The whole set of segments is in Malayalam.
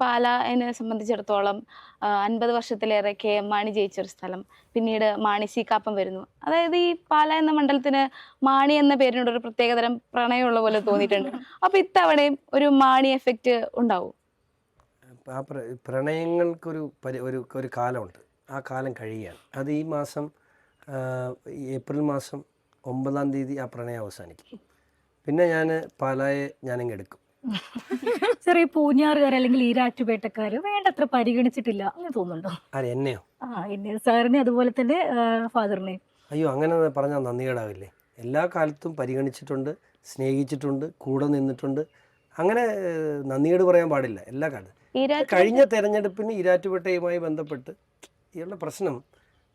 പാലായെ സംബന്ധിച്ചിടത്തോളം 50 വർഷത്തിലേറെ മാണി ജയിച്ചൊരു സ്ഥലം. പിന്നീട് മാണി സി കാപ്പം വരുന്നു. അതായത് ഈ പാലാ എന്ന മണ്ഡലത്തിന് മാണി എന്ന പേരിനോട് ഒരു പ്രത്യേകതരം പ്രണയമുള്ള പോലെ തോന്നിയിട്ടുണ്ട്. അപ്പൊ ഇത്തവണയും ഒരു മാണി എഫക്റ്റ് ഉണ്ടാവും. ആ പ്രണയങ്ങൾക്കൊരു ഒരു കാലമുണ്ട്. ആ കാലം കഴിയുകയാണ്. അത് ഈ മാസം ഏപ്രിൽ മാസം 9-ാം തീയതി ആ പ്രണയം അവസാനിക്കും. പിന്നെ ഞാൻ പാലായെ ഞാനിങ്ങ് എടുക്കും. ചെറിയ പൂഞ്ഞാറുകാർ അല്ലെങ്കിൽ ഈരാറ്റുപേട്ടക്കാർ വേണ്ടത്ര പരിഗണിച്ചിട്ടില്ല എന്ന് തോന്നുന്നുണ്ടോ? ആരെ, എന്നെയോ? എന്നെ സാറിനെ അതുപോലെ തന്നെ ഫാദറിനെയും. അയ്യോ, അങ്ങനെ പറഞ്ഞാൽ നന്ദികേടാവില്ലേ? എല്ലാ കാലത്തും പരിഗണിച്ചിട്ടുണ്ട്, സ്നേഹിച്ചിട്ടുണ്ട്, കൂടെ നിന്നിട്ടുണ്ട്. അങ്ങനെ നന്ദികേട് പറയാൻ പാടില്ല എല്ലാ കാലത്തും. കഴിഞ്ഞ തെരഞ്ഞെടുപ്പിന് ഈരാറ്റുപേട്ടയുമായി ബന്ധപ്പെട്ട് ഉള്ള പ്രശ്നം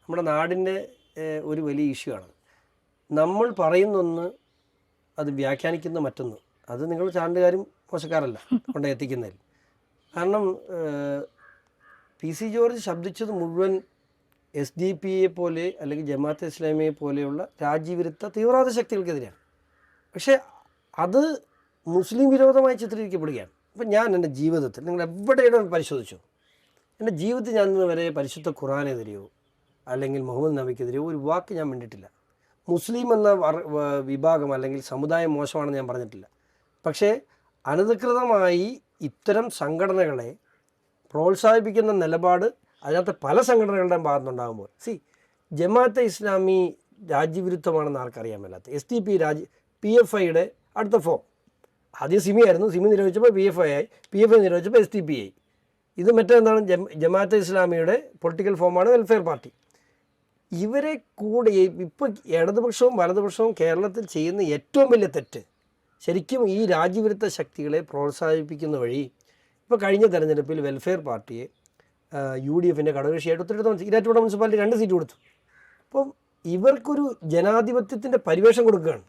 നമ്മുടെ നാടിൻ്റെ ഒരു വലിയ ഇഷ്യൂ ആണ്. നമ്മൾ പറയുന്നൊന്ന് അത് വ്യാഖ്യാനിക്കുന്ന മറ്റൊന്ന്. അത് നിങ്ങൾ ചാണ്ടുകാരും മോശക്കാരല്ല കൊണ്ട് എത്തിക്കുന്നതിൽ. കാരണം PC ജോർജ് ശബ്ദിച്ചത് മുഴുവൻ SDP പോലെ അല്ലെങ്കിൽ ജമാഅത്തെ ഇസ്ലാമിയെ പോലെയുള്ള രാജ്യവിരുദ്ധ തീവ്രവാദ ശക്തികൾക്കെതിരെയാണ്. പക്ഷേ അത് മുസ്ലിം വിരോധമായി ചിത്രീകരിക്കപ്പെടുകയാണ്. അപ്പം ഞാൻ എൻ്റെ ജീവിതത്തിൽ, നിങ്ങൾ എവിടെയാണ് പരിശോധിച്ചോ, എൻ്റെ ജീവിതത്തിൽ ഞാൻ ഇന്ന് വരെ പരിശുദ്ധ ഖുർആനെതിരെയോ അല്ലെങ്കിൽ മുഹമ്മദ് നബിക്കെതിരെയോ ഒരു വാക്ക് ഞാൻ മിണ്ടിട്ടില്ല. മുസ്ലിം എന്ന വിഭാഗം അല്ലെങ്കിൽ സമുദായം മോശമാണെന്ന് ഞാൻ പറഞ്ഞിട്ടില്ല. പക്ഷേ അനധികൃതമായി ഇത്തരം സംഘടനകളെ പ്രോത്സാഹിപ്പിക്കുന്ന നിലപാട് അതിനകത്ത് പല സംഘടനകളുടെയും ഭാഗത്തുനിന്നുണ്ടാകുമ്പോൾ, ജമാഅത്തെ ഇസ്ലാമി രാജ്യവിരുദ്ധമാണെന്ന് ആർക്കറിയാൻ മേലാത്ത, SDP PFIയുടെ അടുത്ത ഫോം ആദ്യം സിമി ആയിരുന്നു. സിമി നിരോധിച്ചപ്പോൾ PFI ആയി, PFI നിരോധിച്ചപ്പോൾ SDP ആയി. ഇത് മറ്റെന്താണ്? ജമാഅത്തെ ഇസ്ലാമിയുടെ പൊളിറ്റിക്കൽ ഫോമാണ് വെൽഫെയർ പാർട്ടി. ഇവരെ കൂടെ ഇപ്പോൾ ഇടതുപക്ഷവും വലതുപക്ഷവും കേരളത്തിൽ ചെയ്യുന്ന ഏറ്റവും വലിയ തെറ്റ് ശരിക്കും ഈ രാജ്യവിരുദ്ധ ശക്തികളെ പ്രോത്സാഹിപ്പിക്കുന്ന വഴി ഇപ്പോൾ കഴിഞ്ഞ തെരഞ്ഞെടുപ്പിൽ വെൽഫെയർ പാർട്ടിയെ UDFൻ്റെ ഘടകകക്ഷിയായിട്ട് ഒത്തിരി ഈരാറ്റുപേട്ട മുനിസിപ്പാലിറ്റി 2 സീറ്റ് കൊടുത്തു. അപ്പം ഇവർക്കൊരു ജനാധിപത്യത്തിൻ്റെ പരിവേഷം കൊടുക്കുകയാണ്.